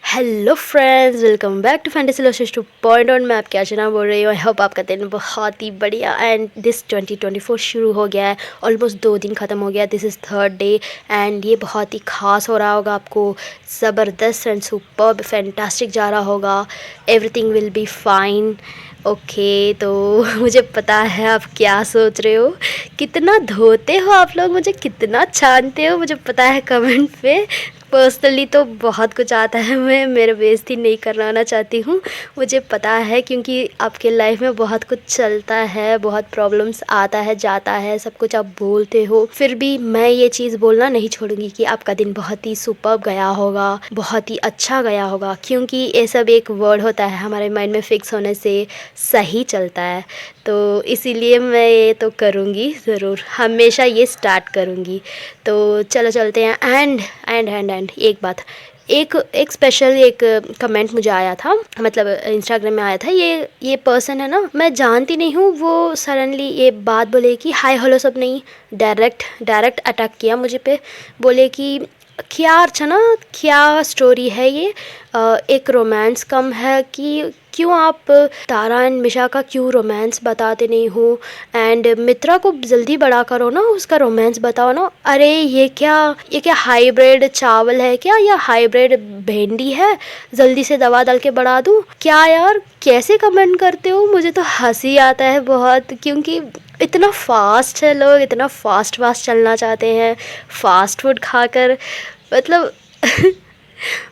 Hello friends, welcome back to fantasy लोशेस 2.1। मैं आपकी अर्चना बोल रही हूँ। आई होप आपका दिन बहुत ही बढ़िया एंड दिस 2024 शुरू हो गया है। ऑलमोस्ट 2 दिन ख़त्म हो गया। This is third day and ये बहुत ही ख़ास हो रहा होगा आपको। ज़बरदस्त एंड सुपर्ब फैंटास्टिक जा रहा होगा। Everything will be fine. Okay, तो मुझे पता है आप क्या सोच रहे हो, कितना धोते हो आप लोग, मुझे कितना छानते हो। मुझे पता है कमेंट पे पर्सनली तो बहुत कुछ आता है। मैं मेरे बेइज्जती नहीं करवाना चाहती हूँ, मुझे पता है, क्योंकि आपके लाइफ में बहुत कुछ चलता है, बहुत प्रॉब्लम्स आता है जाता है, सब कुछ आप बोलते हो। फिर भी मैं ये चीज़ बोलना नहीं छोड़ूंगी कि आपका दिन बहुत ही सुपर्ब गया होगा, बहुत ही अच्छा गया होगा, क्योंकि ये सब एक वर्ड होता है हमारे माइंड में फिक्स होने से सही चलता है। तो इसीलिए मैं ये तो करूँगी ज़रूर, हमेशा ये स्टार्ट करूँगी। तो चलो चलते हैं। एंड एक बात, एक स्पेशल एक कमेंट मुझे आया था, मतलब इंस्टाग्राम में आया था। ये पर्सन है ना, मैं जानती नहीं हूँ, वो सडनली ये बात बोले कि हाय हेलो सब नहीं, डायरेक्ट अटैक किया मुझे पे। बोले कि क्या अर्चना, क्या स्टोरी है ये, एक रोमांस कम है कि क्यों आप तारा एंड मिशा का क्यों रोमांस बताते नहीं हो, एंड मित्रा को जल्दी बड़ा करो ना, उसका रोमांस बताओ ना। अरे ये क्या हाइब्रिड चावल है क्या, या हाइब्रिड भिंडी है, जल्दी से दवा डाल के बढ़ा दूँ क्या यार। कैसे कमेंट करते हो, मुझे तो हंसी आता है बहुत, क्योंकि इतना फास्ट है, लोग इतना फास्ट चलना चाहते हैं फास्ट फूड खाकर। मतलब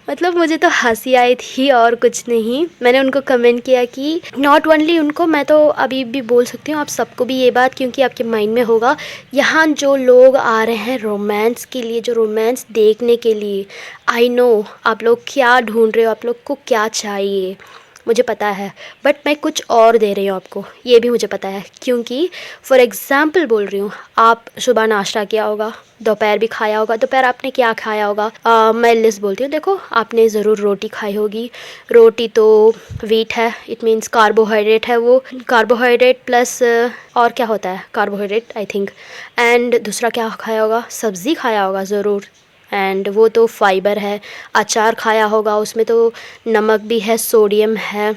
मतलब मुझे तो हंसी आई थी और कुछ नहीं। मैंने उनको कमेंट किया कि नॉट ओनली उनको, मैं तो अभी भी बोल सकती हूँ आप सबको भी ये बात, क्योंकि आपके माइंड में होगा। यहाँ जो लोग आ रहे हैं रोमांस के लिए, जो रोमांस देखने के लिए, आई नो आप लोग क्या ढूंढ रहे हो, आप लोग को क्या चाहिए, मुझे पता है। बट मैं कुछ और दे रही हूँ आपको, ये भी मुझे पता है, क्योंकि फॉर एग्ज़ाम्पल बोल रही हूँ, आप सुबह नाश्ता किया होगा, दोपहर भी खाया होगा। दोपहर आपने क्या खाया होगा, मैं लिस्ट बोलती हूँ, देखो आपने ज़रूर रोटी खाई होगी। रोटी तो वीट है, इट मीन्स कार्बोहाइड्रेट है, वो कार्बोहाइड्रेट प्लस और क्या होता है, कार्बोहाइड्रेट आई थिंक। एंड दूसरा क्या खाया होगा, सब्ज़ी खाया होगा ज़रूर, एंड वो तो फाइबर है। अचार खाया होगा, उसमें तो नमक भी है, सोडियम है।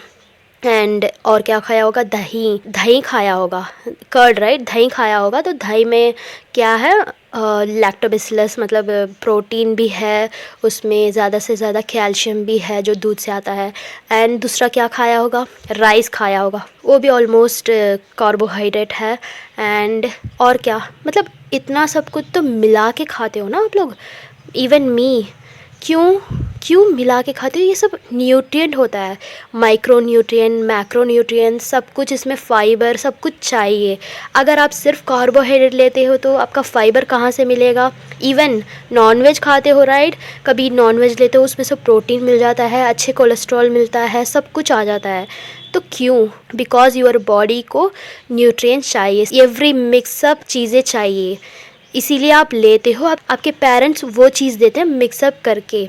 एंड और क्या खाया होगा, दही दही खाया होगा, कर्ड राइट, दही खाया होगा। तो दही में क्या है, लैक्टोबैसिलस, मतलब प्रोटीन भी है उसमें, ज़्यादा से ज़्यादा कैल्शियम भी है जो दूध से आता है। एंड दूसरा क्या खाया होगा, राइस खाया होगा, वो भी ऑलमोस्ट कार्बोहाइड्रेट है। एंड और क्या, मतलब इतना सब कुछ तो मिला के खाते हो ना आप लोग, इवन मी। क्यों क्यों मिला के खाते हो, ये सब न्यूट्रिएंट होता है, माइक्रो न्यूट्रिएंट, मैक्रो न्यूट्रिएंट, सब कुछ इसमें, फाइबर सब कुछ चाहिए। अगर आप सिर्फ कार्बोहाइड्रेट लेते हो तो आपका फाइबर कहाँ से मिलेगा। इवन नॉनवेज खाते हो राइट, कभी नॉनवेज लेते हो, उसमें सब प्रोटीन मिल जाता है, अच्छे कोलेस्ट्रॉल मिलता है, सब कुछ आ जाता है। तो क्यों, बिकॉज यूर बॉडी को न्यूट्रिएंट्स चाहिए, एवरी मिक्सअप चीज़ें चाहिए, इसीलिए आप लेते हो। आपके पेरेंट्स वो चीज़ देते हैं मिक्सअप करके।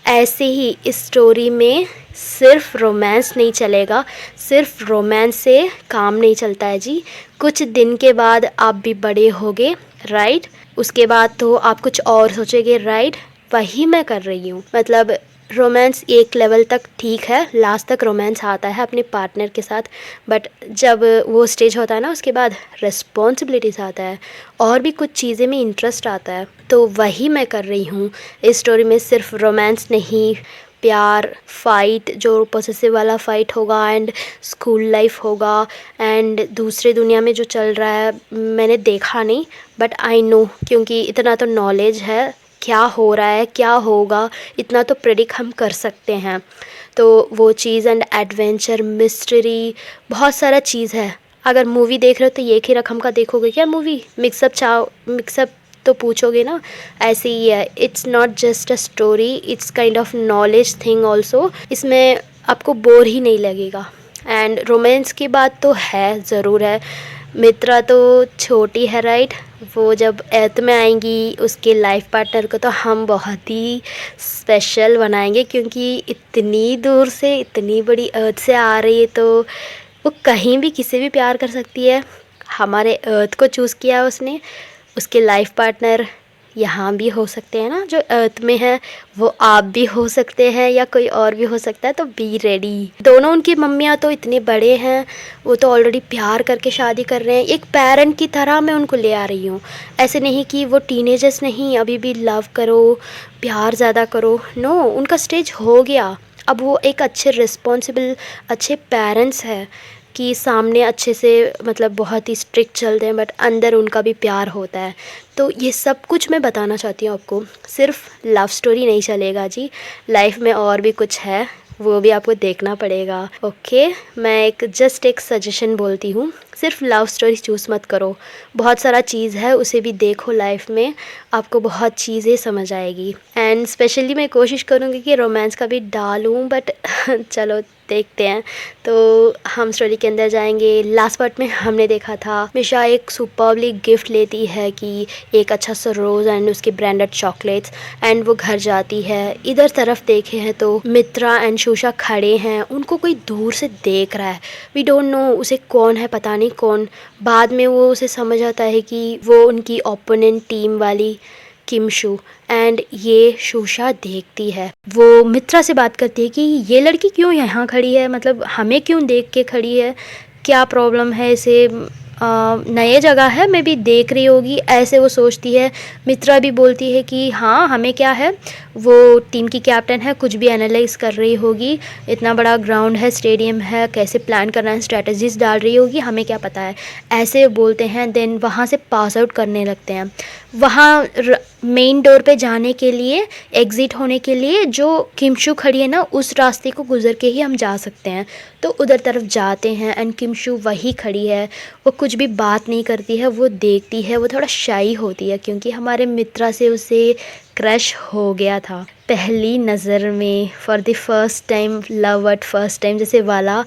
ऐसे ही इस स्टोरी में सिर्फ रोमांस नहीं चलेगा, सिर्फ रोमांस से काम नहीं चलता है जी। कुछ दिन के बाद आप भी बड़े होगे राइट, उसके बाद तो आप कुछ और सोचेंगे राइट। वही मैं कर रही हूँ, मतलब रोमांस एक लेवल तक ठीक है, लास्ट तक रोमांस आता है अपने पार्टनर के साथ, बट जब वो स्टेज होता है ना, उसके बाद रिस्पॉन्सिबिलिटीज़ आता है, और भी कुछ चीज़ें में इंटरेस्ट आता है। तो वही मैं कर रही हूँ इस स्टोरी में। सिर्फ रोमांस नहीं, प्यार, फाइट, जो पोसेसिव वाला फाइट होगा, एंड स्कूल लाइफ होगा, एंड दूसरे दुनिया में जो चल रहा है मैंने देखा नहीं, बट आई नो, क्योंकि इतना तो नॉलेज है क्या हो रहा है क्या होगा, इतना तो प्रेडिक्ट हम कर सकते हैं। तो वो चीज़, एंड एडवेंचर, मिस्ट्री, बहुत सारा चीज़ है। अगर मूवी देख रहे हो तो एक ही रकम का देखोगे क्या मूवी, मिक्सअप तो पूछोगे ना, ऐसे ही है। It's not just a story, it's kind of knowledge thing also. इसमें आपको बोर ही नहीं लगेगा। एंड रोमांस की बात तो है, ज़रूर है। मित्रा तो छोटी है राइट, वो जब एर्थ में आएंगी, उसके लाइफ पार्टनर को तो हम बहुत ही स्पेशल बनाएंगे, क्योंकि इतनी दूर से, इतनी बड़ी अर्थ से आ रही है, तो वो कहीं भी किसी भी प्यार कर सकती है। हमारे अर्थ को चूज़ किया उसने, उसके लाइफ पार्टनर यहाँ भी हो सकते हैं ना, जो अर्थ में है वो आप भी हो सकते हैं या कोई और भी हो सकता है, तो बी रेडी। दोनों उनकी मम्मियाँ तो इतने बड़े हैं, वो तो ऑलरेडी प्यार करके शादी कर रहे हैं। एक पेरेंट की तरह मैं उनको ले आ रही हूँ, ऐसे नहीं कि वो टीनेजर्स नहीं, अभी भी लव करो, प्यार ज़्यादा करो। नो, उनका स्टेज हो गया। अब वो एक अच्छे रिस्पॉन्सिबल अच्छे पेरेंट्स हैं कि सामने अच्छे से मतलब बहुत ही स्ट्रिक्ट चलते हैं, बट अंदर उनका भी प्यार होता है। तो ये सब कुछ मैं बताना चाहती हूँ आपको। सिर्फ लव स्टोरी नहीं चलेगा जी, लाइफ में और भी कुछ है, वो भी आपको देखना पड़ेगा। ओके, मैं जस्ट एक सजेशन बोलती हूँ, सिर्फ लव स्टोरी चूज़ मत करो, बहुत सारा चीज़ है उसे भी देखो लाइफ में, आपको बहुत चीज़ें समझ आएगी। एंड स्पेशली मैं कोशिश करूँगी कि रोमांस का भी डालूँ, बट चलो देखते हैं। तो हम स्टोरी के अंदर जाएंगे। लास्ट पार्ट में हमने देखा था मिशा एक सुपर्बली गिफ्ट लेती है कि एक अच्छा सा रोज़ एंड उसके ब्रांडेड चॉकलेट्स, एंड वो घर जाती है। इधर तरफ देखे हैं तो मित्रा एंड शोशा खड़े हैं, उनको कोई दूर से देख रहा है। वी डोंट नो उसे कौन है, पता नहीं कौन। बाद में वो उसे समझ आता है कि वो उनकी ओपोनेंट टीम वाली किमशु। एंड ये शोशा देखती है, वो मित्रा से बात करती है कि ये लड़की क्यों यहाँ खड़ी है, मतलब हमें क्यों देख के खड़ी है, क्या प्रॉब्लम है इसे, नए जगह है, मैं भी देख रही होगी, ऐसे वो सोचती है। मित्रा भी बोलती है कि हाँ हमें क्या है, वो टीम की कैप्टन है, कुछ भी एनालाइज कर रही होगी, इतना बड़ा ग्राउंड है, स्टेडियम है, कैसे प्लान करना है, स्ट्रेटजीज डाल रही होगी, हमें क्या पता है, ऐसे बोलते हैं। देन वहाँ से पास आउट करने लगते हैं। वहाँ मेन डोर पे जाने के लिए, एग्ज़िट होने के लिए जो किमशु खड़ी है ना, उस रास्ते को गुजर के ही हम जा सकते हैं। तो उधर तरफ जाते हैं एंड किमशु वही खड़ी है, वो कुछ भी बात नहीं करती है, वो देखती है, वो थोड़ा शाई होती है क्योंकि हमारे मित्रा से उसे क्रश हो गया था पहली नज़र में, for the first time, love at first time जैसे वाला,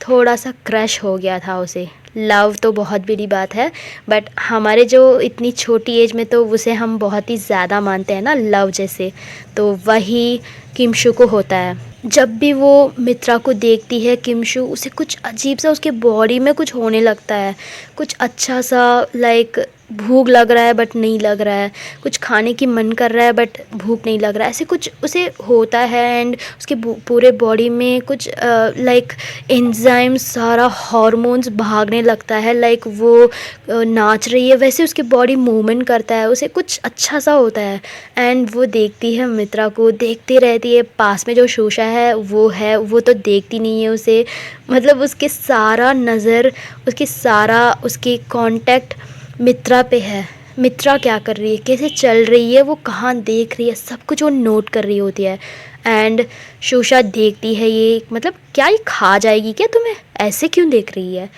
थोड़ा सा क्रश हो गया था उसे। लव तो बहुत बड़ी बात है, बट हमारे जो इतनी छोटी एज में तो उसे हम बहुत ही ज़्यादा मानते हैं ना लव जैसे, तो वही किमशु को होता है। जब भी वो मित्रा को देखती है किमशु, उसे कुछ अजीब सा उसके बॉडी में कुछ होने लगता है, कुछ अच्छा सा, लाइक भूख लग रहा है बट नहीं लग रहा है, कुछ खाने की मन कर रहा है बट भूख नहीं लग रहा है, ऐसे कुछ उसे होता है। एंड उसके पूरे बॉडी में कुछ लाइक एंजाइम्स, सारा हार्मोन्स भागने लगता है, लाइक वो नाच रही है वैसे उसकी बॉडी मूवमेंट करता है, उसे कुछ अच्छा सा होता है। एंड वो देखती है मित्रा को, देखती रहती है। पास में जो शोशा है वो तो देखती नहीं है उसे, मतलब उसके सारा नज़र, उसकी सारा उसकी कांटेक्ट मित्रा पे है। मित्रा क्या कर रही है, कैसे चल रही है, वो कहाँ देख रही है, सब कुछ वो नोट कर रही होती है। एंड शोशा देखती है ये, मतलब क्या ये खा जाएगी क्या तुम्हें, ऐसे क्यों देख रही है,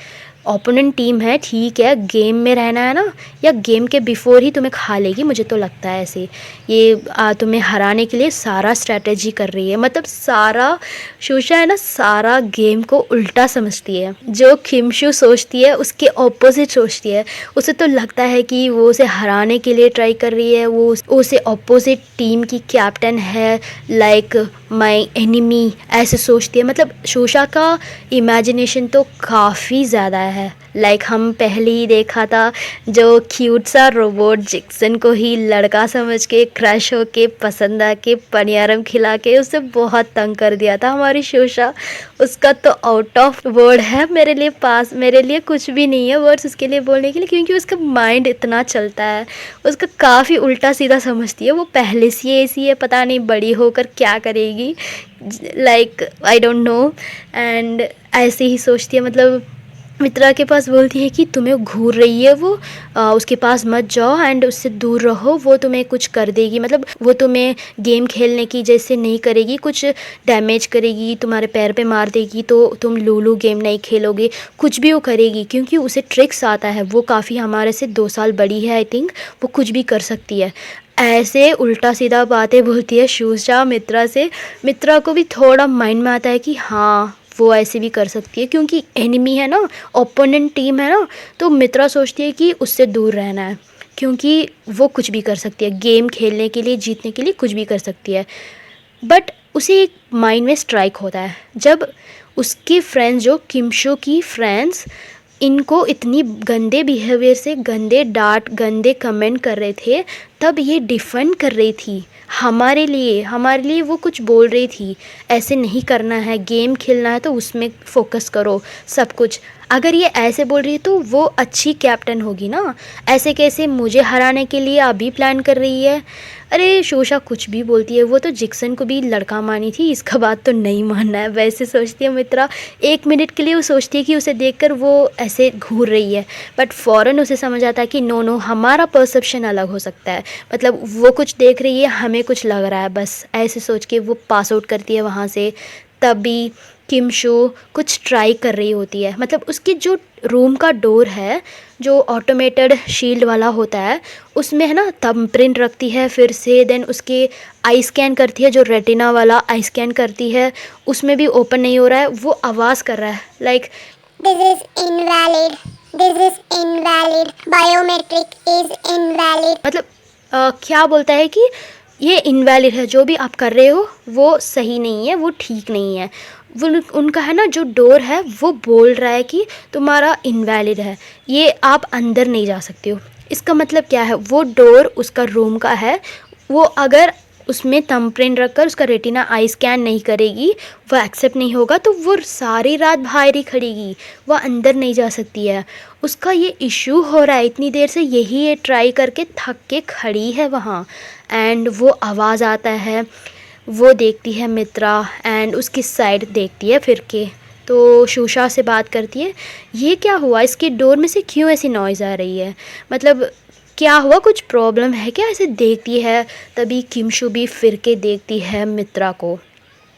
ओपोनेंट टीम है, ठीक है, गेम में रहना है ना, या गेम के बिफोर ही तुम्हें खा लेगी, मुझे तो लगता है ऐसे। ये तुम्हें हराने के लिए सारा स्ट्रैटेजी कर रही है, मतलब सारा शोशा है ना, सारा गेम को उल्टा समझती है। जो किमशु सोचती है उसके ऑपोजिट सोचती है। उसे तो लगता है कि वो उसे हराने के लिए ट्राई कर रही है, वो उसे ऑपोजिट टीम की कैप्टन है, लाइक माई एनिमी, ऐसे सोचती है। मतलब शोशा का इमेजिनेशन तो काफ़ी ज़्यादा है। लाइक हम पहले ही देखा था, जो क्यूट सा रोबोट जैक्सन को ही लड़का समझ के क्रश होके पसंद आके पनियारम खिला के उसे बहुत तंग कर दिया था हमारी शोशा। उसका तो आउट ऑफ वर्ड है मेरे लिए, पास मेरे लिए कुछ भी नहीं है वर्ड्स उसके लिए बोलने के लिए, क्योंकि उसका माइंड इतना चलता है, उसका काफ़ी उल्टा सीधा समझती है। वो पहले से ऐसी है, पता नहीं बड़ी होकर क्या करेगी, like I don't know. And ऐसे ही सोचती है, मतलब मित्रा के पास बोलती है कि तुम्हें घूर रही है वो, उसके पास मत जाओ एंड उससे दूर रहो, वो तुम्हें कुछ कर देगी, मतलब वो तुम्हें गेम खेलने की जैसे नहीं करेगी, कुछ डैमेज करेगी, तुम्हारे पैर पे मार देगी तो तुम लूलू गेम नहीं खेलोगे, कुछ भी वो करेगी क्योंकि उसे ट्रिक्स आता है। वो काफ़ी हमारे से 2 साल बड़ी है आई थिंक, वो कुछ भी कर सकती है। ऐसे उल्टा सीधा बातें बोलती है शोशा मित्रा से। मित्रा को भी थोड़ा माइंड में आता है कि हाँ वो ऐसे भी कर सकती है, क्योंकि एनिमी है ना, ओपोनेंट टीम है ना, तो मित्रा सोचती है कि उससे दूर रहना है, क्योंकि वो कुछ भी कर सकती है, गेम खेलने के लिए, जीतने के लिए कुछ भी कर सकती है। बट उसे एक माइंड में स्ट्राइक होता है जब उसकी फ्रेंड्स, जो किमशो की फ्रेंड्स इनको इतनी गंदे बिहेवियर से गंदे डांट गंदे कमेंट कर रहे थे, तब ये डिफेंड कर रही थी हमारे लिए वो कुछ बोल रही थी, ऐसे नहीं करना है, गेम खेलना है तो उसमें फ़ोकस करो सब कुछ। अगर ये ऐसे बोल रही है तो वो अच्छी कैप्टन होगी ना, ऐसे कैसे मुझे हराने के लिए अभी प्लान कर रही है। अरे शोशा कुछ भी बोलती है, वो तो जिक्सन को भी लड़का मानी थी, इसका बात तो नहीं मानना है। वैसे सोचती है मित्रा, 1 मिनट के लिए वो सोचती है कि उसे देखकर वो ऐसे घूर रही है, बट फ़ौरन उसे समझ आता है कि नो हमारा परसेप्शन अलग हो सकता है, मतलब वो कुछ देख रही है, हमें कुछ लग रहा है, बस ऐसे सोच के वो पास आउट करती है वहाँ से। तभी किम शू कुछ ट्राई कर रही होती है, मतलब उसकी जो रूम का डोर है जो ऑटोमेटेड शील्ड वाला होता है, उसमें है ना थंबप्रिंट रखती है, फिर से देन उसके आई स्कैन करती है, जो रेटिना वाला आई स्कैन करती है, उसमें भी ओपन नहीं हो रहा है। वो आवाज़ कर रहा है like this is invalid biometric is invalid, मतलब क्या बोलता है कि ये इनवैलिड है, जो भी आप कर रहे हो वो सही नहीं है, वो ठीक नहीं है। वो उनका है ना जो डोर है वो बोल रहा है कि तुम्हारा इनवैलिड है, ये आप अंदर नहीं जा सकते हो। इसका मतलब क्या है, वो डोर उसका रूम का है, वो अगर उसमें थंबप्रिंट रखकर उसका रेटिना आई स्कैन नहीं करेगी, वो एक्सेप्ट नहीं होगा, तो वो सारी रात बाहर ही खड़ेगी, वो अंदर नहीं जा सकती है। उसका ये इशू हो रहा है इतनी देर से, यही ये ट्राई करके थक के खड़ी है वहाँ। एंड वो आवाज़ आता है, वो देखती है मित्रा एंड उसकी साइड देखती है फिर के, तो शोशा से बात करती है, ये क्या हुआ, इसके डोर में से क्यों ऐसी नॉइज़ आ रही है, मतलब क्या हुआ, कुछ प्रॉब्लम है क्या, ऐसे देखती है। तभी किम शू भी फिर के देखती है मित्रा को।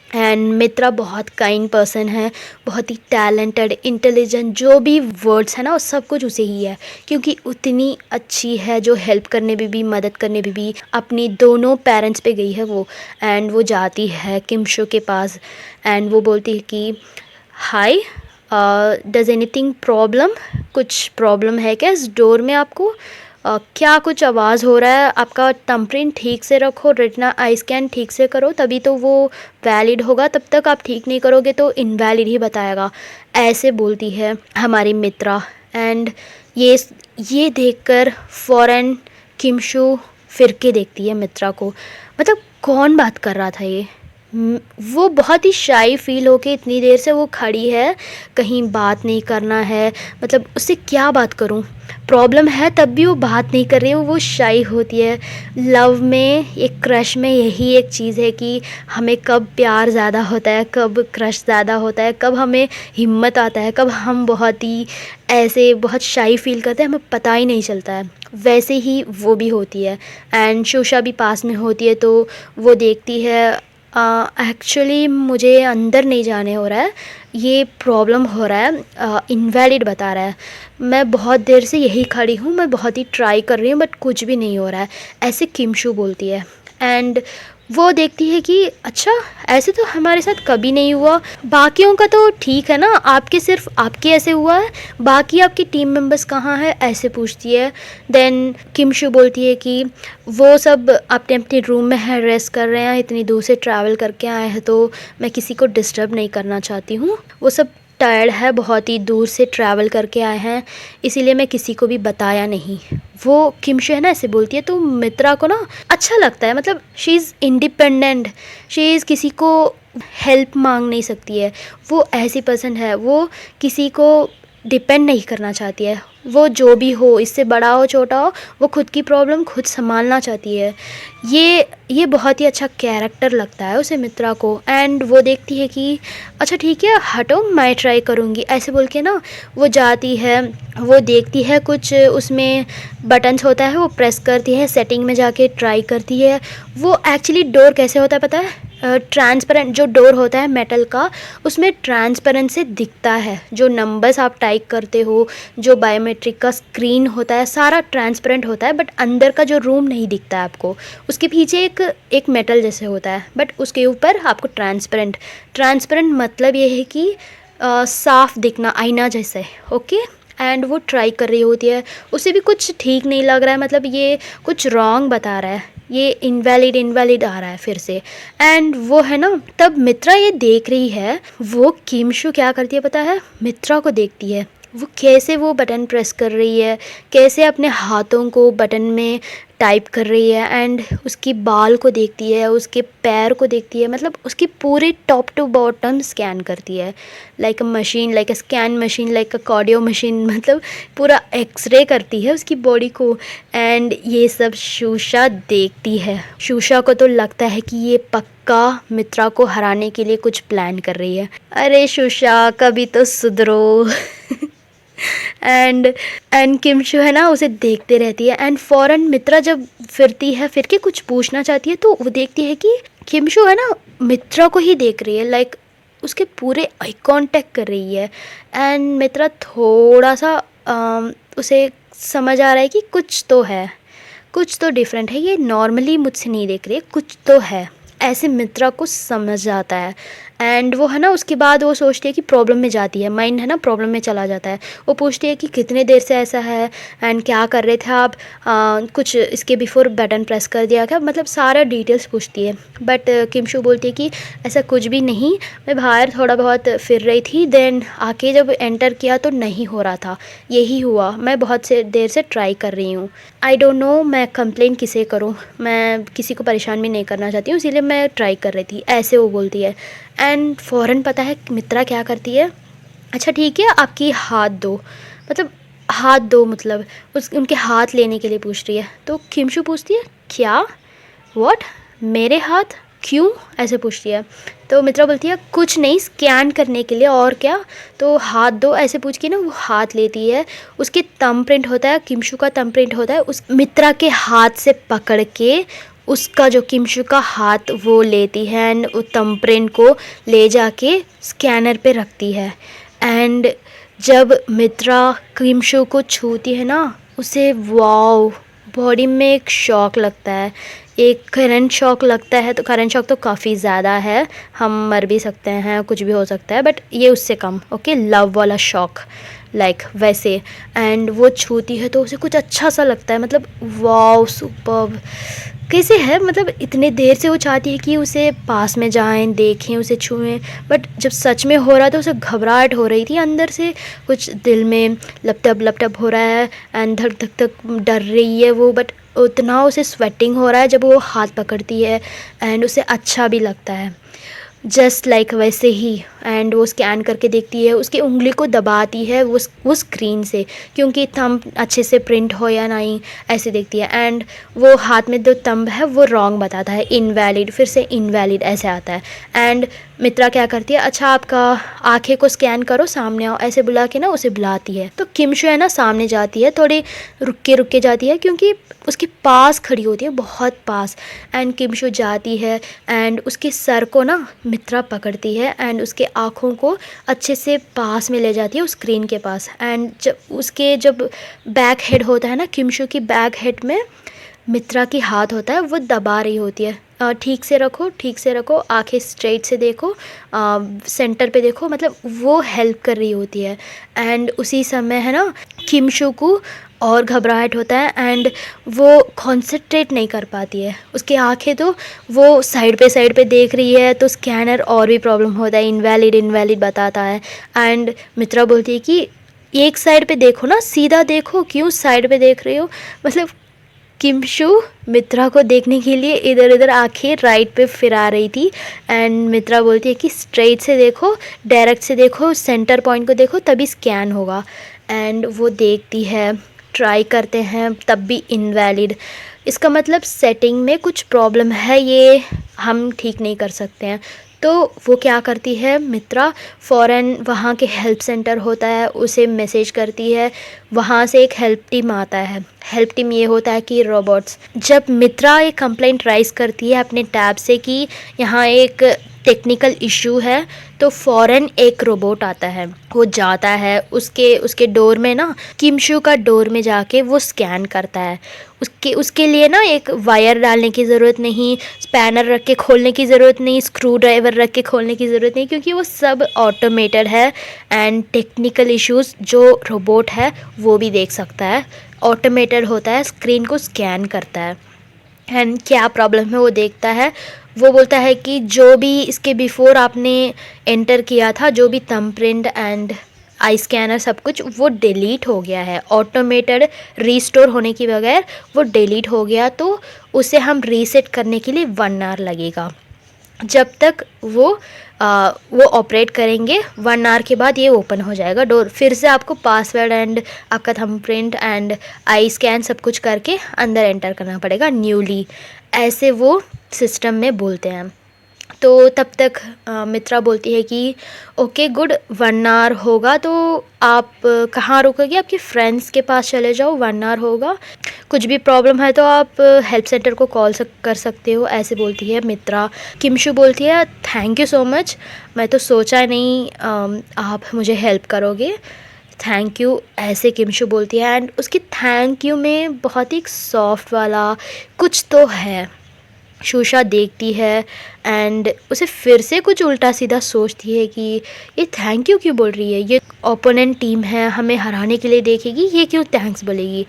एंड मित्रा बहुत काइंड पर्सन है, बहुत ही टैलेंटेड इंटेलिजेंट, जो भी वर्ड्स है ना वो सब कुछ उसे ही है, क्योंकि उतनी अच्छी है, जो हेल्प करने में भी मदद करने में भी अपनी दोनों पेरेंट्स पे गई है वो। एंड वो जाती है किम शो के पास एंड वो बोलती है कि हाय, डज एनीथिंग प्रॉब्लम, कुछ प्रॉब्लम है क्या इस डोर में आपको, क्या कुछ आवाज़ हो रहा है, आपका थंबप्रिंट ठीक से रखो, रेटिना आई स्कैन ठीक से करो, तभी तो वो वैलिड होगा, तब तक आप ठीक नहीं करोगे तो इनवैलिड ही बताएगा, ऐसे बोलती है हमारी मित्रा। एंड ये देखकर फ़ौरन किम शू फिर के देखती है मित्रा को, मतलब कौन बात कर रहा था ये। वो बहुत ही शाई फील होके इतनी देर से वो खड़ी है, कहीं बात नहीं करना है, मतलब उससे क्या बात करूं, प्रॉब्लम है तब भी वो बात नहीं कर रही है, वो शाई होती है। लव में, एक क्रश में यही एक चीज़ है कि हमें कब प्यार ज़्यादा होता है, कब क्रश ज़्यादा होता है, कब हमें हिम्मत आता है, कब हम बहुत ही ऐसे बहुत शाई फील करते हैं, हमें पता ही नहीं चलता है। वैसे ही वो भी होती है। एंड शोशा भी पास में होती है, तो वो देखती है एक्चुअली मुझे अंदर नहीं जाने हो रहा है, ये प्रॉब्लम हो रहा है, इनवैलिड बता रहा है, मैं बहुत देर से यही खड़ी हूँ, मैं बहुत ही ट्राई कर रही हूँ बट कुछ भी नहीं हो रहा है, ऐसे किम शू बोलती है। एंड वो देखती है कि अच्छा, ऐसे तो हमारे साथ कभी नहीं हुआ, बाकियों का तो ठीक है ना, आपके सिर्फ आपके ऐसे हुआ है, बाकी आपके टीम मेंबर्स कहाँ हैं, ऐसे पूछती है। देन किम शू बोलती है कि वो सब अपने अपने रूम में है, रेस्ट कर रहे हैं, इतनी दूर से ट्रैवल करके आए हैं तो मैं किसी को डिस्टर्ब नहीं करना चाहती हूँ, वो सब टायर्ड है, बहुत ही दूर से ट्रैवल करके आए हैं, इसीलिए मैं किसी को भी बताया नहीं। वो किम शू है ना ऐसे बोलती है, तो मित्रा को ना अच्छा लगता है, मतलब she is independent, she is किसी को हेल्प मांग नहीं सकती है, वो ऐसी पर्सन है, वो किसी को डिपेंड नहीं करना चाहती है, वो जो भी हो, इससे बड़ा हो छोटा हो, वो खुद की प्रॉब्लम खुद संभालना चाहती है। ये बहुत ही अच्छा कैरेक्टर लगता है उसे मित्रा को। एंड वो देखती है कि अच्छा ठीक है, हटो, मैं ट्राई करूँगी, ऐसे बोल के ना वो जाती है, वो देखती है कुछ उसमें बटन्स होता है, वो प्रेस करती है, सेटिंग में जाके ट्राई करती है। वो एक्चुअली डोर कैसे होता है पता है, ट्रांसपेरेंट जो डोर होता है मेटल का, उसमें ट्रांसपेरेंट से दिखता है, जो नंबर्स आप टाइप करते हो, जो बायोमेट्रिक का स्क्रीन होता है, सारा ट्रांसपेरेंट होता है, बट अंदर का जो रूम नहीं दिखता है आपको, उसके पीछे एक मेटल जैसे होता है, बट उसके ऊपर आपको ट्रांसपेरेंट मतलब ये है कि साफ दिखना, आईना जैसे। ओके। एंड वो ट्राई कर रही होती है, उसे भी कुछ ठीक नहीं लग रहा है, मतलब ये कुछ रॉन्ग बता रहा है, ये इनवैलिड आ रहा है फिर से। एंड वो है ना, तब मित्रा ये देख रही है, वो किम शू क्या करती है पता है, मित्रा को देखती है, वो कैसे वो बटन प्रेस कर रही है, कैसे अपने हाथों को बटन में टाइप कर रही है, एंड उसकी बाल को देखती है, उसके पैर को देखती है, मतलब उसकी पूरे टॉप टू बॉटम स्कैन करती है, लाइक अ मशीन, लाइक अ स्कैन मशीन, लाइक अ कार्डियो मशीन, मतलब पूरा एक्सरे करती है उसकी बॉडी को। एंड ये सब शूशा देखती है। शूशा को तो लगता है कि ये पक्का मित्रा को हराने के लिए कुछ प्लान कर रही है। अरे शूशा, कभी तो सुधरो। एंड एंड किमशु है ना, उसे देखते रहती है, एंड फौरन मित्रा जब फिरती है, फिर के कुछ पूछना चाहती है, तो वो देखती है कि किमशु है ना मित्रा को ही देख रही है, लाइक उसके पूरे आई कांटेक्ट कर रही है। एंड मित्रा थोड़ा सा उसे समझ आ रहा है कि कुछ तो है, कुछ तो डिफरेंट है, ये नॉर्मली मुझसे नहीं देख रही है, कुछ तो है, ऐसे मित्रा को समझ आता है। एंड वो है ना, उसके बाद वो सोचती है कि प्रॉब्लम में जाती है, माइंड है ना प्रॉब्लम में चला जाता है। वो पूछती है कि कितने देर से ऐसा है, एंड क्या कर रहे थे आप, कुछ इसके बिफोर बटन प्रेस कर दिया क्या, मतलब सारा डिटेल्स पूछती है। बट किमशु बोलती है कि ऐसा कुछ भी नहीं, मैं बाहर थोड़ा बहुत फिर रही थी, देन आके जब एंटर किया तो नहीं हो रहा था, यही हुआ, मैं बहुत से देर से ट्राई कर रही हूँ। आई डोंट नो मैं कंप्लेन किसे करूँ, मैं किसी को परेशान भी नहीं करना चाहती हूँ, इसीलिए मैं ट्राई कर रही थी, ऐसे वो बोलती है। एंड फ़ौरन पता है मित्रा क्या करती है, अच्छा ठीक है आपकी हाथ दो, मतलब हाथ दो, मतलब उनके हाथ लेने के लिए पूछ रही है। तो किमशु पूछती है क्या, व्हाट, मेरे हाथ क्यों, ऐसे पूछती है। तो मित्रा बोलती है कुछ नहीं, स्कैन करने के लिए, और क्या, तो हाथ दो, ऐसे पूछ के ना वो हाथ लेती है। उसके थंब प्रिंट होता है, किमशु का थंब प्रिंट होता है, उस मित्रा के हाथ से पकड़ के उसका जो किमशु का हाथ वो लेती है, एंड वो थंब प्रिंट को ले जाके स्कैनर पे रखती है। एंड जब मित्रा किमशु को छूती है ना, उसे वाओ, बॉडी में एक शॉक लगता है, एक करंट शॉक लगता है। तो करंट शॉक तो काफ़ी ज़्यादा है, हम मर भी सकते हैं, कुछ भी हो सकता है, बट ये उससे कम, ओके, लव वाला शॉक, लाइक वैसे। एंड वो छूती है तो उसे कुछ अच्छा सा लगता है, मतलब वाओ सुपर्ब, कैसे है, मतलब इतने देर से वो चाहती है कि उसे पास में जाएं, देखें, उसे छुएं, बट जब सच में हो रहा तो उसे घबराहट हो रही थी अंदर से, कुछ दिल में लपटप लपटप हो रहा है, एंड धक धक धक डर रही है वो, बट उतना उसे स्वेटिंग हो रहा है जब वो हाथ पकड़ती है, एंड उसे अच्छा भी लगता है, जस्ट लाइक वैसे ही। एंड वो स्कैन करके देखती है, उसकी उंगली को दबाती है वो स्क्रीन से, क्योंकि थंब अच्छे से प्रिंट हो या नहीं, ऐसे देखती है। एंड वो हाथ में जो थंब है वो रॉन्ग बताता है, इनवैलिड, फिर से इनवैलिड ऐसे आता है। एंड मित्रा क्या करती है, अच्छा आपका आंखें को स्कैन करो, सामने आओ, ऐसे बुला के ना उसे बुलाती है। तो किमशु है ना सामने जाती है, थोड़ी रुक के जाती है, क्योंकि उसके पास खड़ी होती है, बहुत पास। एंड किमशु जाती है, एंड उसके सर को ना मित्रा पकड़ती है, एंड उसके आँखों को अच्छे से पास में ले जाती है उस स्क्रीन के पास। एंड जब बैक हेड होता है ना, किमशु की बैक हेड में मित्रा की हाथ होता है, वो दबा रही होती है, ठीक से रखो, ठीक से रखो, आंखें स्ट्रेट से देखो, सेंटर पे देखो, मतलब वो हेल्प कर रही होती है। एंड उसी समय है ना किमशु को और घबराहट होता है, एंड वो कॉन्सेंट्रेट नहीं कर पाती है, उसकी आंखें तो वो साइड पे देख रही है, तो स्कैनर और भी प्रॉब्लम होता है, इनवैलिड इनवैलिड बताता है। एंड मित्रा बोलती है कि एक साइड पे देखो ना, सीधा देखो, क्यों साइड पे देख रही हो, मतलब किमशु मित्रा को देखने के लिए इधर उधर आंखें राइट पे फिरा रही थी। एंड मित्रा बोलती है कि स्ट्रेट से देखो, डायरेक्ट से देखो, सेंटर पॉइंट को देखो, तभी स्कैन होगा। एंड वो देखती है, ट्राई करते हैं, तब भी इनवैलिड, इसका मतलब सेटिंग में कुछ प्रॉब्लम है, ये हम ठीक नहीं कर सकते हैं। तो वो क्या करती है मित्रा, फ़ौरन वहाँ के हेल्प सेंटर होता है उसे मैसेज करती है, वहाँ से एक हेल्प टीम आता है। हेल्प टीम ये होता है कि रोबोट्स, जब मित्रा एक कंप्लेंट राइज करती है अपने टैब से कि यहाँ एक टेक्निकल इशू है, तो फ़ौरन एक रोबोट आता है, वो जाता है उसके डोर में ना, किमशु का डोर में जाके वो स्कैन करता है। उसके लिए ना एक वायर डालने की ज़रूरत नहीं, स्पैनर रख के खोलने की ज़रूरत नहीं, स्क्रू ड्राइवर रख के खोलने की ज़रूरत नहीं, क्योंकि वो सब ऑटोमेटेड है। एंड टेक्निकल इश्यूज़ जो रोबोट है वो भी देख सकता है, ऑटोमेटेड होता है, स्क्रीन को स्कैन करता है, एंड क्या प्रॉब्लम है वो देखता है। वो बोलता है कि जो भी इसके बिफोर आपने एंटर किया था, जो भी thumb print and I scanner सब कुछ वो डिलीट हो गया है, ऑटोमेटेड रीस्टोर होने की बगैर वो डिलीट हो गया। तो उसे हम रीसेट करने के लिए 1 आवर लगेगा। जब तक वो ऑपरेट करेंगे 1 आवर के बाद ये ओपन हो जाएगा डोर। फिर से आपको पासवर्ड एंड आपका थंबप्रिंट एंड आई स्कैन सब कुछ करके अंदर एंटर करना पड़ेगा न्यूली, ऐसे वो सिस्टम में बोलते हैं। तो तब तक मित्रा बोलती है कि ओके गुड, 1 आवर होगा तो आप कहाँ रुकोगे, आपके फ्रेंड्स के पास चले जाओ, 1 आवर होगा, कुछ भी प्रॉब्लम है तो आप हेल्प सेंटर को कॉल कर सकते हो, ऐसे बोलती है मित्रा। किमशु बोलती है थैंक यू सो मच, मैं तो सोचा नहीं आप मुझे हेल्प करोगे, थैंक यू, ऐसे किमशु बोलती है। एंड उसकी थैंक यू में बहुत ही सॉफ्ट वाला कुछ तो है। शूशा देखती है एंड उसे फिर से कुछ उल्टा सीधा सोचती है कि ये थैंक यू क्यों बोल रही है, ये ओपोनेंट टीम है, हमें हराने के लिए देखेगी, ये क्यों थैंक्स बोलेगी,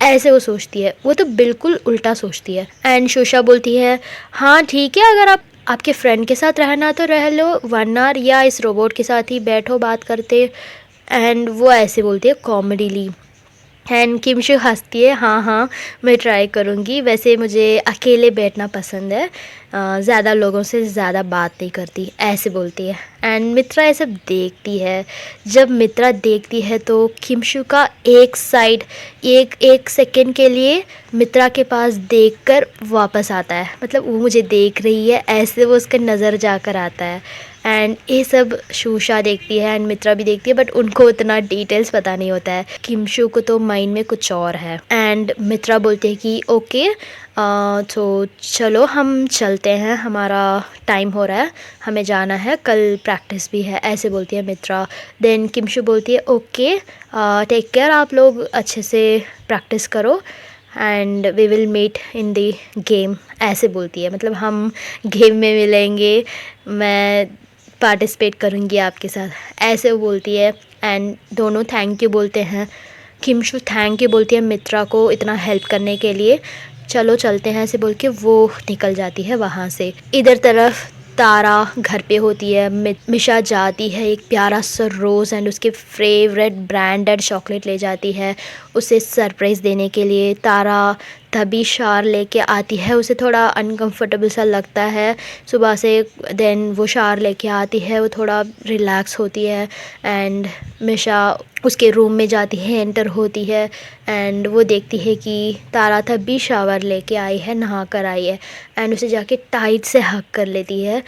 ऐसे वो सोचती है। वो तो बिल्कुल उल्टा सोचती है। एंड शूशा बोलती है हाँ ठीक है, अगर आपके फ्रेंड के साथ रहना तो रह लो 1 आवर, या इस रोबोट के साथ ही बैठो बात करते। एंड वो ऐसे बोलती है कॉमेडीली। एंड किमशु हंसती है हाँ हाँ मैं ट्राई करूँगी, वैसे मुझे अकेले बैठना पसंद है, ज़्यादा लोगों से ज़्यादा बात नहीं करती, ऐसे बोलती है। एंड मित्रा ये सब देखती है। जब मित्रा देखती है तो किमशु का एक साइड एक सेकंड के लिए मित्रा के पास देखकर वापस आता है, मतलब वो मुझे देख रही है ऐसे वो उसका नज़र जाकर आता है। एंड ये सब शूशा देखती है एंड मित्रा भी देखती है, बट उनको उतना डिटेल्स पता नहीं होता है। किमशु को तो माइंड में कुछ और है। एंड मित्रा बोलती है कि ओके तो चलो हम चलते हैं, हमारा टाइम हो रहा है, हमें जाना है, कल प्रैक्टिस भी है, ऐसे बोलती है मित्रा। देन किमशु बोलती है ओके टेक केयर, आप लोग अच्छे से प्रैक्टिस करो and we will meet in the game, ऐसे बोलती है, मतलब हम गेम में मिलेंगे, मैं पार्टिसिपेट करूँगी आपके साथ, ऐसे वो बोलती है। एंड दोनों थैंक यू बोलते हैं। किमशु थैंक यू बोलती है मित्रा को इतना हेल्प करने के लिए, चलो चलते हैं ऐसे बोल के वो निकल जाती है वहाँ से। इधर तरफ तारा घर पे होती है, मिशा जाती है एक प्यारा सा रोज़ एंड उसके फेवरेट ब्रांडेड चॉकलेट ले जाती है उसे सरप्राइज़ देने के लिए। तारा तभी शार लेके आती है, उसे थोड़ा अनकंफर्टेबल सा लगता है सुबह से। देन वो शार लेके आती है, वो थोड़ा रिलैक्स होती है एंड मिशा उसके रूम में जाती है, एंटर होती है एंड वो देखती है कि तारा तभी शावर लेके आई है, नहा कर आई है एंड उसे जाके टाइट से हग कर लेती है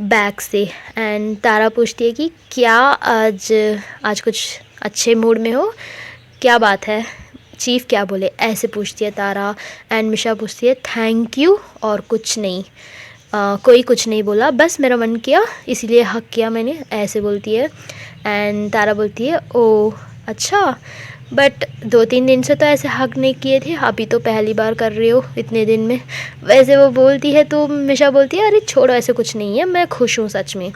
बैक से। एंड तारा पूछती है कि क्या आज कुछ अच्छे मूड में हो, क्या बात है, चीफ क्या बोले, ऐसे पूछती है तारा। एंड मिशा पूछती है थैंक यू और कुछ नहीं, कोई कुछ नहीं बोला, बस मेरा मन किया इसीलिए हक किया मैंने, ऐसे बोलती है। एंड तारा बोलती है ओ अच्छा, बट 2-3 दिन से तो ऐसे हक नहीं किए थे, अभी तो पहली बार कर रही हो इतने दिन में, वैसे वो बोलती है। तो मिशा बोलती है अरे छोड़ो ऐसे कुछ नहीं है, मैं खुश हूँ सच में,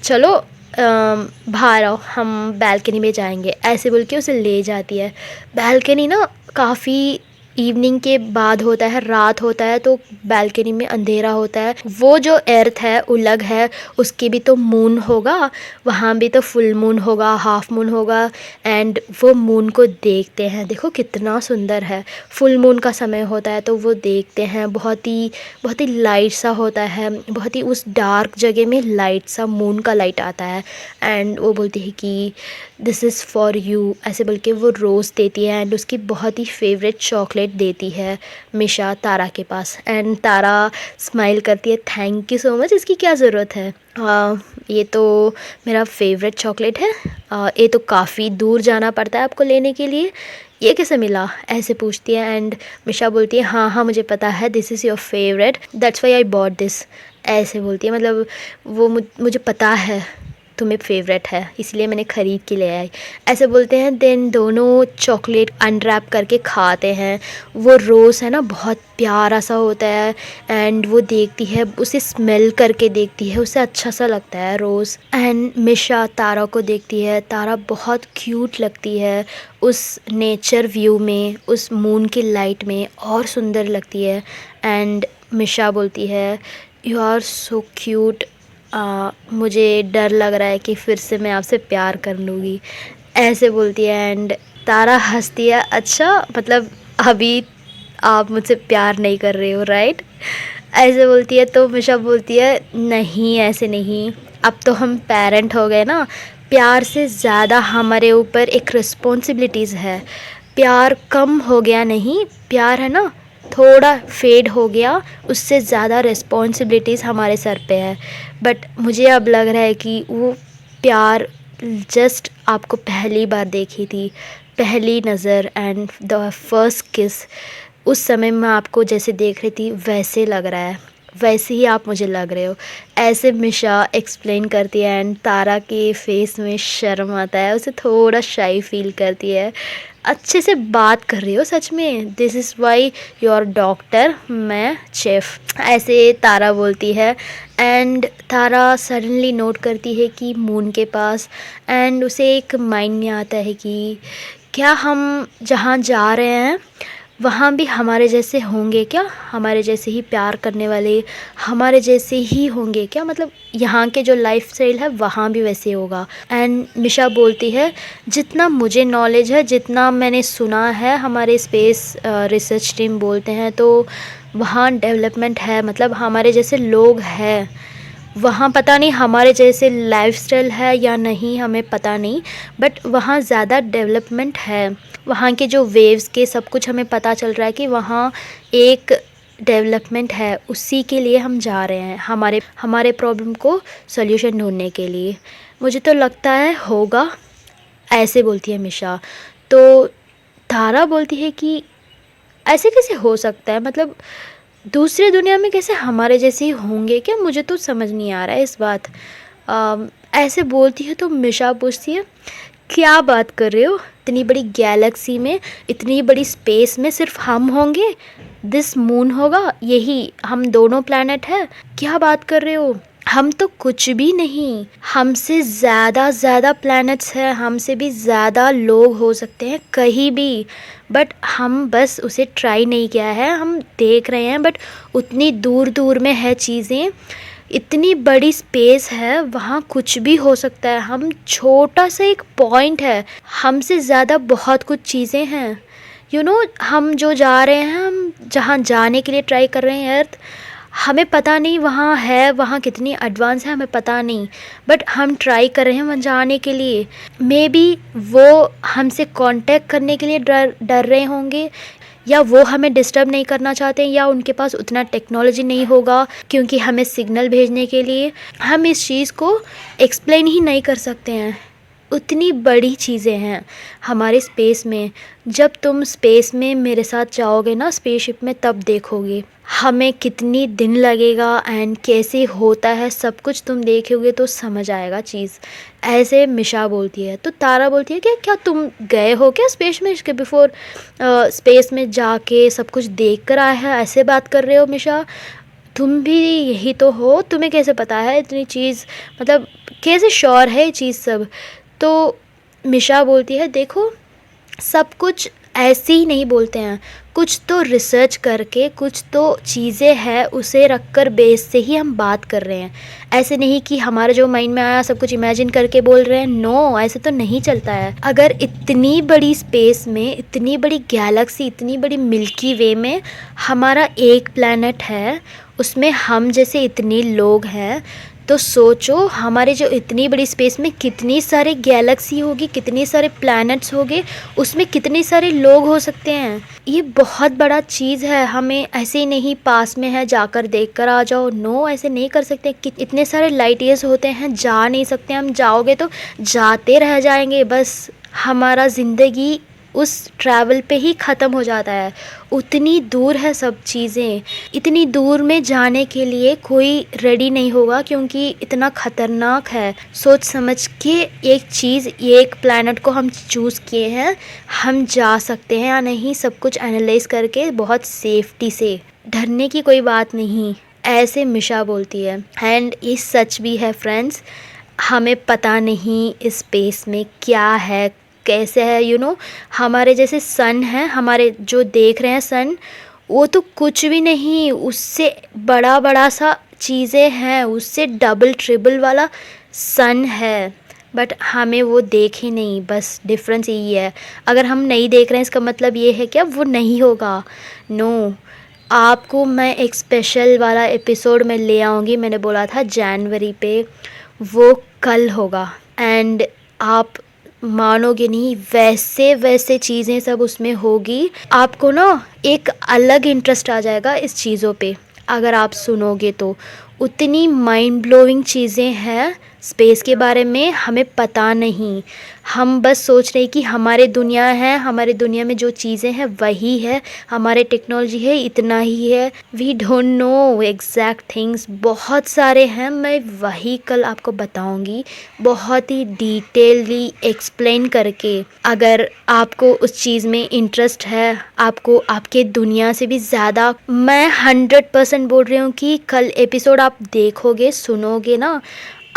चलो बाहर आओ हम बैल्कनी में जाएंगे, ऐसे बोल के उसे ले जाती है। बैल्कनी ना काफ़ी इवनिंग के बाद होता है, रात होता है तो बैल्कनी में अंधेरा होता है। वो जो अर्थ है उलग है, उसके भी तो मून होगा, वहाँ भी तो फुल मून होगा, हाफ मून होगा एंड वो मून को देखते हैं, देखो कितना सुंदर है। फुल मून का समय होता है तो वो देखते हैं, बहुत ही लाइट सा होता है, बहुत ही उस डार्क जगह में लाइट सा मून का लाइट आता है। एंड वो बोलती है कि दिस इज़ फॉर यू, ऐसे बोल के वो रोज़ देती है एंड उसकी बहुत ही फेवरेट चॉकलेट देती है मिशा तारा के पास। एंड तारा स्माइल करती है थैंक यू सो मच, इसकी क्या ज़रूरत है, ये तो मेरा फेवरेट चॉकलेट है, ये तो काफ़ी दूर जाना पड़ता है आपको लेने के लिए, ये कैसे मिला, ऐसे पूछती है। एंड मिशा बोलती है हाँ हाँ मुझे पता है, this is your favourite, that's why I bought this, ऐसे बोलती है, मतलब वो मुझे पता है तुम्हें फेवरेट है इसलिए मैंने ख़रीद के ले आई, ऐसे बोलते हैं। देन दोनों चॉकलेट अनरैप करके खाते हैं। वो रोज़ है ना बहुत प्यारा सा होता है एंड वो देखती है, उसे स्मेल करके देखती है, उसे अच्छा सा लगता है रोज़। एंड मिशा तारा को देखती है, तारा बहुत क्यूट लगती है उस नेचर व्यू में, उस मून की लाइट में और सुंदर लगती है। एंड मिशा बोलती है यू आर सो क्यूट, मुझे डर लग रहा है कि फिर से मैं आपसे प्यार कर लूँगी, ऐसे बोलती है एंड तारा हंसती है, अच्छा मतलब अभी आप मुझसे प्यार नहीं कर रहे हो राइट, ऐसे बोलती है। तो मिशा बोलती है नहीं ऐसे नहीं, अब तो हम पेरेंट हो गए ना, प्यार से ज़्यादा हमारे ऊपर एक रिस्पॉन्सिबिलिटीज़ है, प्यार कम हो गया नहीं, प्यार है ना थोड़ा फेड हो गया, उससे ज़्यादा रिस्पॉन्सिबिलिटीज़ हमारे सर पे है। बट मुझे अब लग रहा है कि वो प्यार जस्ट आपको पहली बार देखी थी, पहली नज़र एंड द फर्स्ट किस, उस समय मैं आपको जैसे देख रही थी वैसे लग रहा है, वैसे ही आप मुझे लग रहे हो, ऐसे मिशा एक्सप्लेन करती है। एंड तारा के फेस में शर्म आता है, उसे थोड़ा शाई फील करती है, अच्छे से बात कर रही हो सच में, this is why your doctor, मैं शेफ़, ऐसे तारा बोलती है। एंड तारा सडनली नोट करती है कि मून के पास, एंड उसे एक माइंड में आता है कि क्या हम जहाँ जा रहे हैं वहाँ भी हमारे जैसे होंगे क्या, हमारे जैसे ही प्यार करने वाले हमारे जैसे ही होंगे क्या, मतलब यहाँ के जो लाइफ स्टाइल है वहाँ भी वैसे होगा। एंड मिशा बोलती है जितना मुझे नॉलेज है, जितना मैंने सुना है, हमारे स्पेस रिसर्च टीम बोलते हैं तो वहाँ डेवलपमेंट है, मतलब हमारे जैसे लोग हैं वहाँ, पता नहीं हमारे जैसे लाइफस्टाइल है या नहीं हमें पता नहीं, बट वहाँ ज़्यादा डेवलपमेंट है, वहाँ के जो वेव्स के सब कुछ हमें पता चल रहा है कि वहाँ एक डेवलपमेंट है, उसी के लिए हम जा रहे हैं, हमारे हमारे प्रॉब्लम को सॉल्यूशन ढूंढने के लिए, मुझे तो लगता है होगा, ऐसे बोलती है मिशा। तो तारा बोलती है कि ऐसे कैसे हो सकता है, मतलब दूसरी दुनिया में कैसे हमारे जैसे ही होंगे क्या, मुझे तो समझ नहीं आ रहा है इस बात। ऐसे बोलती है तो मिशा पूछती है क्या बात कर रहे हो, इतनी बड़ी गैलेक्सी में, इतनी बड़ी स्पेस में सिर्फ हम होंगे, दिस मून होगा, यही हम दोनों प्लैनेट है, क्या बात कर रहे हो, हम तो कुछ भी नहीं, हमसे ज़्यादा प्लैनेट्स हैं, हमसे भी ज़्यादा लोग हो सकते हैं कहीं भी, बट हम बस उसे ट्राई नहीं किया है, हम देख रहे हैं, बट उतनी दूर दूर में है चीज़ें, इतनी बड़ी स्पेस है, वहाँ कुछ भी हो सकता है, हम छोटा सा एक पॉइंट है, हमसे ज़्यादा बहुत कुछ चीज़ें हैं, हम जो जा रहे हैं, हम जहाँ जाने के लिए ट्राई कर रहे हैं अर्थ, हमें पता नहीं वहाँ है, वहाँ कितनी एडवांस है हमें पता नहीं, बट हम ट्राई कर रहे हैं वहाँ जाने के लिए, मे बी वो हमसे कांटेक्ट करने के लिए डर रहे होंगे, या वो हमें डिस्टर्ब नहीं करना चाहते हैं, या उनके पास उतना टेक्नोलॉजी नहीं होगा क्योंकि हमें सिग्नल भेजने के लिए, हम इस चीज़ को एक्सप्लेन ही नहीं कर सकते हैं, उतनी बड़ी चीज़ें हैं हमारे स्पेस में। जब तुम स्पेस में मेरे साथ जाओगे ना स्पेसशिप में, तब देखोगे हमें कितनी दिन लगेगा एंड कैसे होता है सब कुछ, तुम देखोगे तो समझ आएगा चीज़, ऐसे मिशा बोलती है। तो तारा बोलती है कि क्या तुम गए हो क्या स्पेस में, इसके बिफोर स्पेस में जाके सब कुछ देख कर आए हैं, ऐसे बात कर रहे हो मिशा, तुम भी यही तो हो, तुम्हें कैसे पता है इतनी चीज़, मतलब कैसे श्योर है ये चीज़ सब। तो मिशा बोलती है देखो सब कुछ ऐसे ही नहीं बोलते हैं, कुछ तो रिसर्च करके, कुछ तो चीज़ें हैं उसे रख कर बेस से ही हम बात कर रहे हैं, ऐसे नहीं कि हमारा जो माइंड में आया सब कुछ इमेजिन करके बोल रहे हैं, नो ऐसे तो नहीं चलता है। अगर इतनी बड़ी स्पेस में, इतनी बड़ी गैलेक्सी, इतनी बड़ी मिल्की वे में हमारा एक प्लैनेट है, उसमें हम जैसे इतने लोग हैं, तो सोचो हमारे जो इतनी बड़ी स्पेस में कितनी सारी गैलेक्सी होगी, कितने सारे प्लैनेट्स होंगे, उसमें कितने सारे लोग हो सकते हैं, ये बहुत बड़ा चीज़ है, हमें ऐसे ही नहीं पास में है जाकर देख कर आ जाओ, नो ऐसे नहीं कर सकते, इतने सारे लाइट ईयर्स होते हैं, जा नहीं सकते, हम जाओगे तो जाते रह जाएंगे, बस हमारा ज़िंदगी उस ट्रैवल पे ही ख़त्म हो जाता है, उतनी दूर है सब चीज़ें, इतनी दूर में जाने के लिए कोई रेडी नहीं होगा क्योंकि इतना ख़तरनाक है। सोच समझ के एक चीज़, एक प्लैनेट को हम चूज़ किए हैं, हम जा सकते हैं या नहीं सब कुछ एनालाइज करके बहुत सेफ्टी से, डरने की कोई बात नहीं, ऐसे मिशा बोलती है। एंड ये सच भी है फ्रेंड्स, हमें पता नहीं इस स्पेस में क्या है कैसे है, हमारे जैसे सन है, हमारे जो देख रहे हैं सन, वो तो कुछ भी नहीं, उससे बड़ा बड़ा सा चीज़ें हैं, उससे डबल ट्रिबल वाला सन है, बट हमें वो देखे नहीं, बस डिफरेंस यही है। अगर हम नहीं देख रहे हैं इसका मतलब ये है क्या वो नहीं होगा? नो, आपको मैं एक स्पेशल वाला एपिसोड में ले आऊँगी। मैंने बोला था जनवरी पे, वो कल होगा। एंड आप मानोगे नहीं, वैसे वैसे चीज़ें सब उसमें होगी। आपको ना एक अलग इंटरेस्ट आ जाएगा इस चीज़ों पे, अगर आप सुनोगे तो। उतनी माइंड ब्लोइंग चीज़ें हैं स्पेस के बारे में, हमें पता नहीं। हम बस सोच रहे कि हमारे दुनिया है, हमारे दुनिया में जो चीज़ें हैं वही है, हमारे टेक्नोलॉजी है, इतना ही है। We don't know exact things, बहुत सारे हैं। मैं वही कल आपको बताऊंगी, बहुत ही डिटेलली एक्सप्लेन करके। अगर आपको उस चीज़ में इंटरेस्ट है, आपको आपके दुनिया से भी ज़्यादा, मैं 100% बोल रही हूँ कि कल एपिसोड आप देखोगे, सुनोगे ना,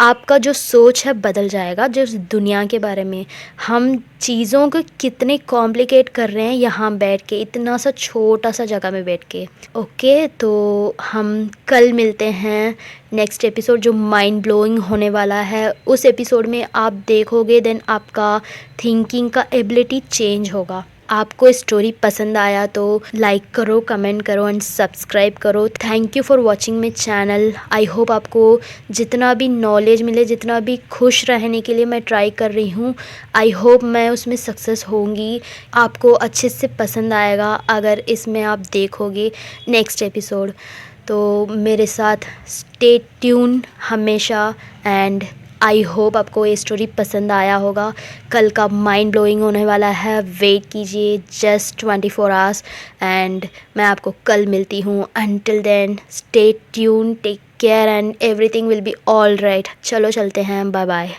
आपका जो सोच है बदल जाएगा। जो इस दुनिया के बारे में हम चीज़ों को कितने कॉम्प्लिकेट कर रहे हैं यहाँ बैठ के, इतना सा छोटा सा जगह में बैठ के। ओके, तो हम कल मिलते हैं नेक्स्ट एपिसोड जो माइंड ब्लोइंग होने वाला है। उस एपिसोड में आप देखोगे, देन आपका थिंकिंग का एबिलिटी चेंज होगा। आपको स्टोरी पसंद आया तो लाइक करो, कमेंट करो एंड सब्सक्राइब करो। Thank you for watching my channel. I hope आपको जितना भी नॉलेज मिले, जितना भी खुश रहने के लिए मैं ट्राई कर रही हूँ, आई होप मैं उसमें सक्सेस होंगी। आपको अच्छे से पसंद आएगा अगर इसमें आप देखोगे नेक्स्ट एपिसोड। तो मेरे साथ स्टे ट्यून हमेशा। एंड आई होप आपको ये स्टोरी पसंद आया होगा। कल का माइंड ब्लोइंग होने वाला है, वेट कीजिए जस्ट 24 आवर्स। एंड मैं आपको कल मिलती हूँ। Until then stay tune, take care and everything will be all right. चलो चलते हैं, बाय बाय।